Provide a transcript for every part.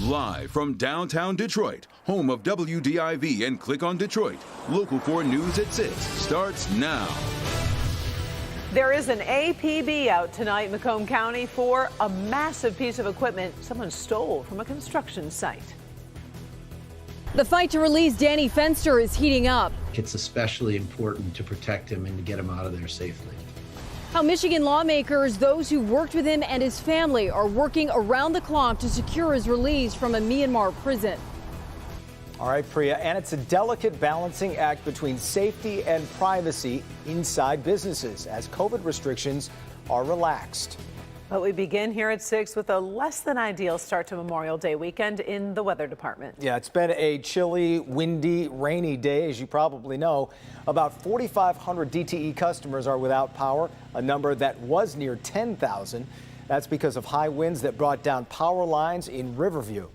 Live from downtown Detroit, home of WDIV and Click on Detroit, Local 4 News at 6 starts now. There is an APB out tonight in Macomb County for a massive piece of equipment someone stole from a construction site. The fight to release Danny Fenster is heating up. It's especially important to protect him and to get him out of there safely. How Michigan lawmakers, those who worked with him and his family, are working around the clock to secure his release from a Myanmar prison. All right, Priya, and it's a delicate balancing act between safety and privacy inside businesses as COVID restrictions are relaxed. But we begin here at 6 with a less than ideal start to Memorial Day weekend in the weather department. Yeah, it's been a chilly, windy, rainy day, as you probably know. About 4,500 DTE customers are without power, a number that was near 10,000. That's because of high winds that brought down power lines in Riverview.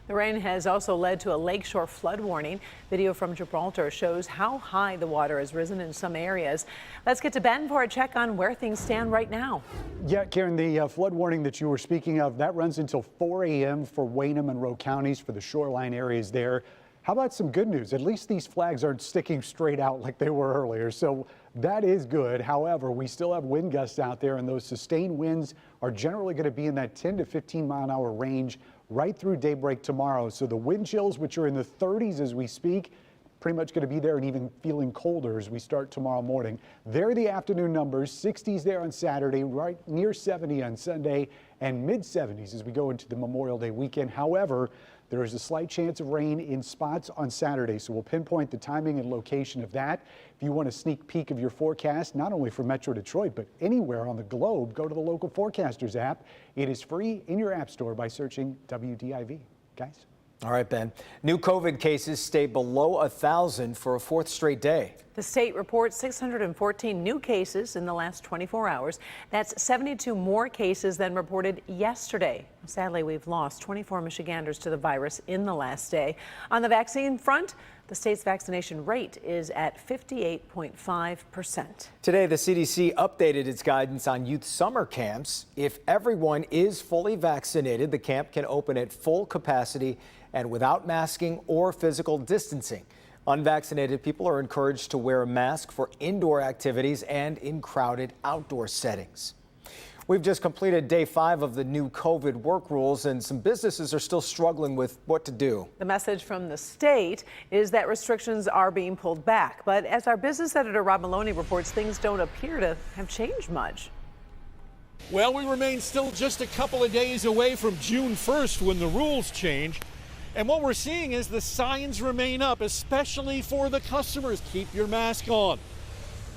The rain has also led to a lakeshore flood warning. Video from Gibraltar shows how high the water has risen in some areas. Let's get to Ben for a check on where things stand right now. Yeah, Karen, the flood warning that you were speaking of, that runs until 4 a.m. for Wayne and Monroe counties for the shoreline areas there. How about some good news? At least these flags aren't sticking straight out like they were earlier, so that is good. However, we still have wind gusts out there, and those sustained winds are generally going to be in that 10 to 15 mile an hour range right through daybreak tomorrow. So the wind chills, which are in the 30s as we speak, pretty much going to be there and even feeling colder as we start tomorrow morning. There are the afternoon numbers, 60s there on Saturday, right near 70 on Sunday, and mid 70s as we go into the Memorial Day weekend. However, there is a slight chance of rain in spots on Saturday, so we'll pinpoint the timing and location of that. If you want a sneak peek of your forecast, not only for Metro Detroit, but anywhere on the globe, go to the Local Forecasters app. It is free in your app store by searching WDIV. Guys? All right, Ben. New COVID cases stay below 1,000 for a fourth straight day. The state reports 614 new cases in the last 24 hours. That's 72 more cases than reported yesterday. Sadly, we've lost 24 Michiganders to the virus in the last day. On the vaccine front, the state's vaccination rate is at 58.5%. Today, the CDC updated its guidance on youth summer camps. If everyone is fully vaccinated, the camp can open at full capacity and without masking or physical distancing. Unvaccinated people are encouraged to wear a mask for indoor activities and in crowded outdoor settings. We've just completed day 5 of the new COVID work rules, and some businesses are still struggling with what to do. The message from the state is that restrictions are being pulled back. But as our business editor Rob Maloney reports, things don't appear to have changed much. Well, we remain still just a couple of days away from June 1st when the rules change. And what we're seeing is the signs remain up, especially for the customers. Keep your mask on.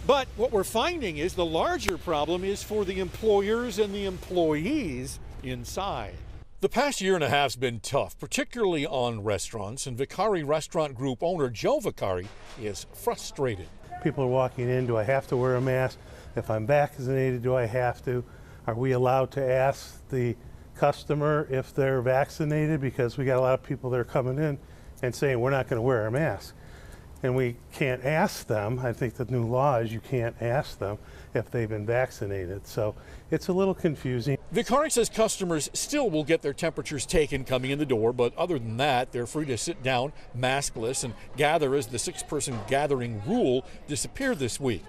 But what we're finding is the larger problem is for the employers and the employees inside. The past year and a half has been tough, particularly on restaurants, and Vicari Restaurant Group owner Joe Vicari is frustrated. People are walking in, do I have to wear a mask? If I'm vaccinated, do I have to? Are we allowed to ask the customer if they're vaccinated? Because we got a lot of people that are coming in and saying we're not going to wear a mask. And we can't ask them. I think the new law is you can't ask them if they've been vaccinated. So it's a little confusing. Vicari says customers still will get their temperatures taken coming in the door, but other than that, they're free to sit down maskless and gather as the 6-person gathering rule disappeared this week.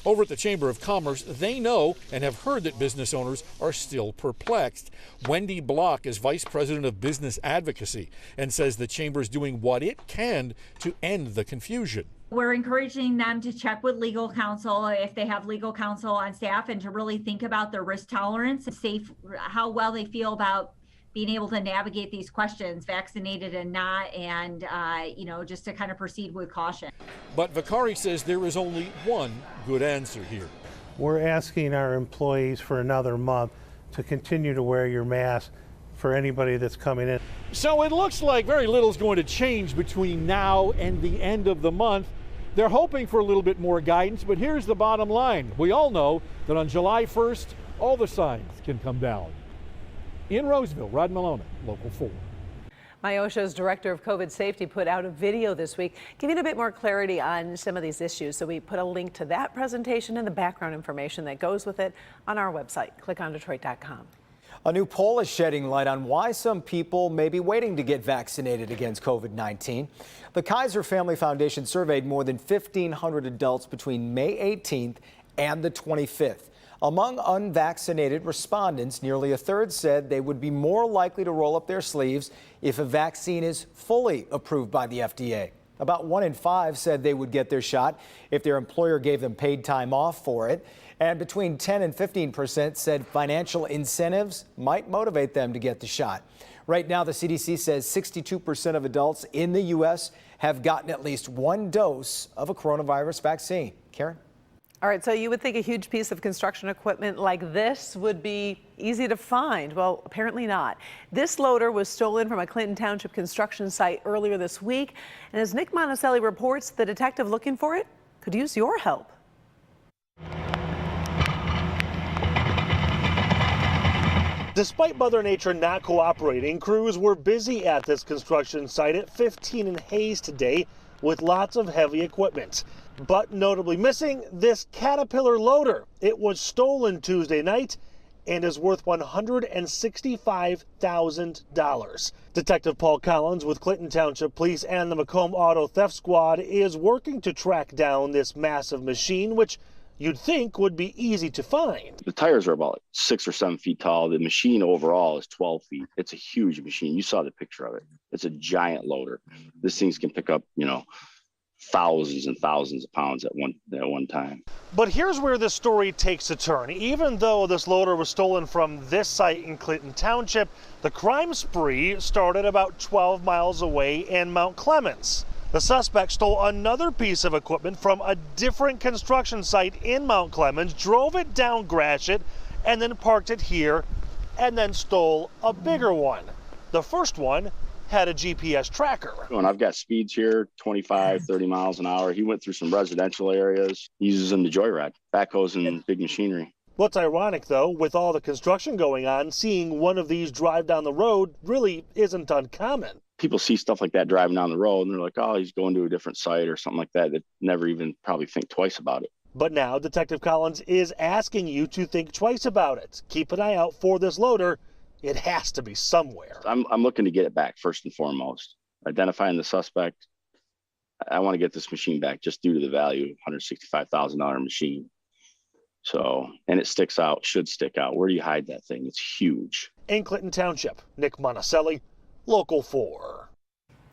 Over at the Chamber of Commerce, they know and have heard that business owners are still perplexed. Wendy Block is Vice President of Business Advocacy and says the Chamber is doing what it can to end the confusion. We're encouraging them to check with legal counsel if they have legal counsel on staff and to really think about their risk tolerance, how well they feel about being able to navigate these questions, vaccinated and not, and just to kind of proceed with caution. But Vicari says there is only one good answer here. We're asking our employees for another month to continue to wear your mask for anybody that's coming in. So it looks like very little is going to change between now and the end of the month. They're hoping for a little bit more guidance, but here's the bottom line. We all know that on July 1st, all the signs can come down. In Roseville, Rod Maloney, Local 4. MIOSHA's Director of COVID Safety put out a video this week giving a bit more clarity on some of these issues. So we put a link to that presentation and the background information that goes with it on our website, clickondetroit.com. A new poll is shedding light on why some people may be waiting to get vaccinated against COVID-19. The Kaiser Family Foundation surveyed more than 1,500 adults between May 18th and the 25th. Among unvaccinated respondents, nearly a third said they would be more likely to roll up their sleeves if a vaccine is fully approved by the FDA. About 1 in 5 said they would get their shot if their employer gave them paid time off for it. And between 10 and 15% said financial incentives might motivate them to get the shot. Right now, the CDC says 62% of adults in the U.S. have gotten at least one dose of a coronavirus vaccine. Karen? All right, so you would think a huge piece of construction equipment like this would be easy to find. Well, apparently not. This loader was stolen from a Clinton Township construction site earlier this week. And as Nick Monticelli reports, the detective looking for it could use your help. Despite Mother Nature not cooperating, crews were busy at this construction site at 15 and Hayes today with lots of heavy equipment. But notably missing, this Caterpillar loader. It was stolen Tuesday night and is worth $165,000. Detective Paul Collins with Clinton Township Police and the Macomb Auto Theft Squad is working to track down this massive machine, which you'd think would be easy to find. The tires are about 6 or 7 feet tall. The machine overall is 12 feet. It's a huge machine. You saw the picture of it. It's a giant loader. This thing can pick up, thousands and thousands of pounds at one time. But here's where this story takes a turn. Even though this loader was stolen from this site in Clinton Township, the crime spree started about 12 miles away in Mount Clemens. The suspect stole another piece of equipment from a different construction site in Mount Clemens, drove it down Gratiot, and then parked it here, and then stole a bigger one. The first one had a GPS tracker. And I've got speeds here, 25, 30 miles an hour. He went through some residential areas. He uses them to joyride, backhoes and big machinery. What's ironic, though, with all the construction going on, seeing one of these drive down the road really isn't uncommon. People see stuff like that driving down the road and they're like, oh, he's going to a different site or something like that. That never even probably think twice about it. But now Detective Collins is asking you to think twice about it. Keep an eye out for this loader. It has to be somewhere. I'm looking to get it back first and foremost. Identifying the suspect. I want to get this machine back just due to the value, $165,000 machine. So, and it sticks out, should stick out. Where do you hide that thing? It's huge. In Clinton Township, Nick Monticelli, Local 4.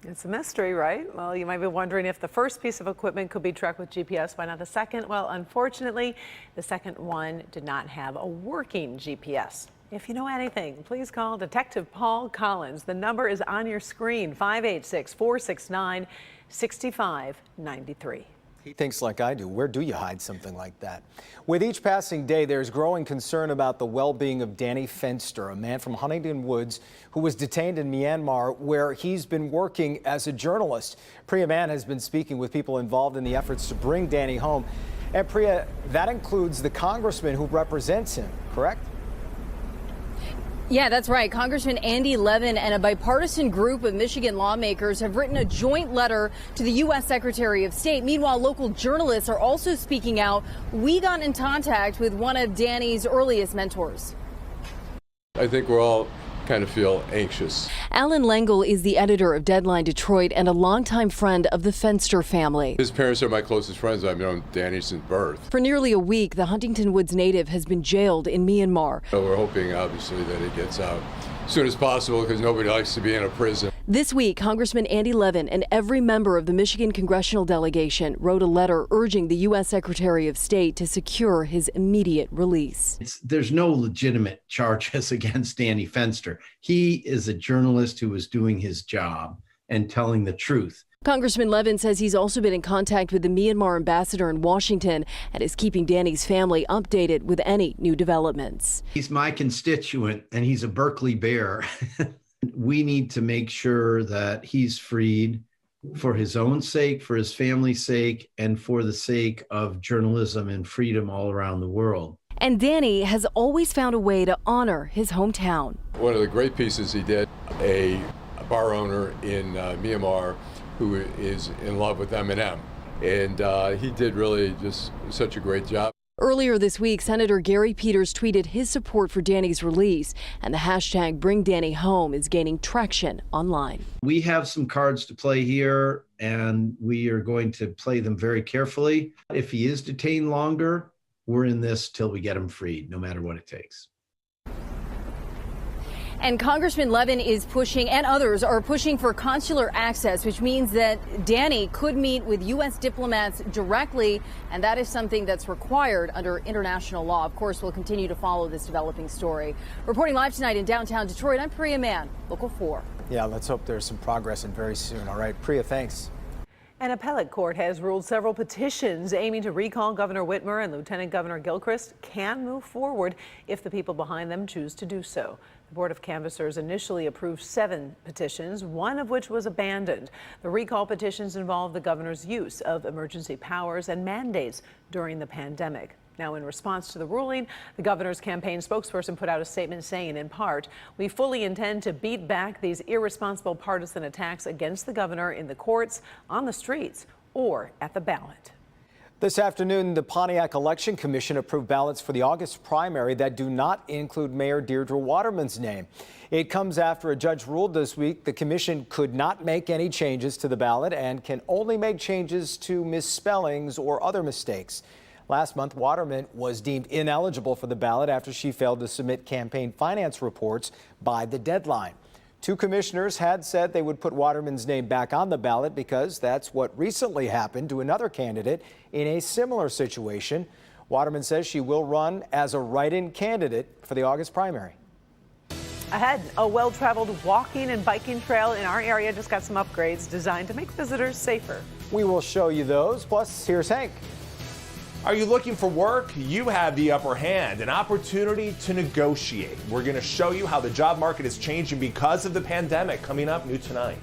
It's a mystery, right? Well, you might be wondering if the first piece of equipment could be tracked with GPS. Why not the second? Well, unfortunately, the second one did not have a working GPS. If you know anything, please call Detective Paul Collins. The number is on your screen, 586-469-6593. He thinks like I do. Where do you hide something like that? With each passing day, there's growing concern about the well-being of Danny Fenster, a man from Huntington Woods who was detained in Myanmar, where he's been working as a journalist. Priya Mann has been speaking with people involved in the efforts to bring Danny home. And Priya, that includes the congressman who represents him, correct? Yeah, that's right. Congressman Andy Levin and a bipartisan group of Michigan lawmakers have written a joint letter to the U.S. Secretary of State. Meanwhile, local journalists are also speaking out. We got in contact with one of Danny's earliest mentors. I think we're all kind of feel anxious. Alan Lengel is the editor of Deadline Detroit and a longtime friend of the Fenster family. His parents are my closest friends. I've known Danny since birth. For nearly a week, the Huntington Woods native has been jailed in Myanmar. So we're hoping, obviously, that he gets out as soon as possible because nobody likes to be in a prison. This week, Congressman Andy Levin and every member of the Michigan congressional delegation wrote a letter urging the U.S. Secretary of State to secure his immediate release. There's no legitimate charges against Danny Fenster. He is a journalist who was doing his job and telling the truth. Congressman Levin says he's also been in contact with the Myanmar ambassador in Washington and is keeping Danny's family updated with any new developments. He's my constituent and he's a Berkeley Bear. We need to make sure that he's freed for his own sake, for his family's sake, and for the sake of journalism and freedom all around the world. And Danny has always found a way to honor his hometown. One of the great pieces he did, a bar owner in Myanmar who is in love with Eminem. And he did really just such a great job. Earlier Earlier this week, Senator Gary Peters tweeted his support for Danny's release, and the hashtag #BringDannyHome is gaining traction online. We have some cards to play here, and we are going to play them very carefully. If he is detained longer, we're in this till we get him freed, no matter what it takes. And Congressman Levin is pushing, and others are pushing, for consular access, which means that Danny could meet with U.S. diplomats directly, and that is something that's required under international law. Of course, we'll continue to follow this developing story. Reporting live tonight in downtown Detroit, I'm Priya Mann, Local 4. Yeah, let's hope there's some progress and very soon. All right, Priya, thanks. An appellate court has ruled several petitions aiming to recall Governor Whitmer and Lieutenant Governor Gilchrist can move forward if the people behind them choose to do so. The Board of Canvassers initially approved 7 petitions, one of which was abandoned. The recall petitions involve the governor's use of emergency powers and mandates during the pandemic. Now, in response to the ruling, the governor's campaign spokesperson put out a statement saying, in part, "We fully intend to beat back these irresponsible partisan attacks against the governor in the courts, on the streets, or at the ballot." This afternoon, the Pontiac Election Commission approved ballots for the August primary that do not include Mayor Deirdre Waterman's name. It comes after a judge ruled this week the commission could not make any changes to the ballot and can only make changes to misspellings or other mistakes. Last month, Waterman was deemed ineligible for the ballot after she failed to submit campaign finance reports by the deadline. 2 commissioners had said they would put Waterman's name back on the ballot because that's what recently happened to another candidate in a similar situation. Waterman says she will run as a write-in candidate for the August primary. Ahead, a well-traveled walking and biking trail in our area just got some upgrades designed to make visitors safer. We will show you those. Plus, here's Hank. Are you looking for work? You have the upper hand, an opportunity to negotiate. We're going to show you how the job market is changing because of the pandemic, coming up new tonight.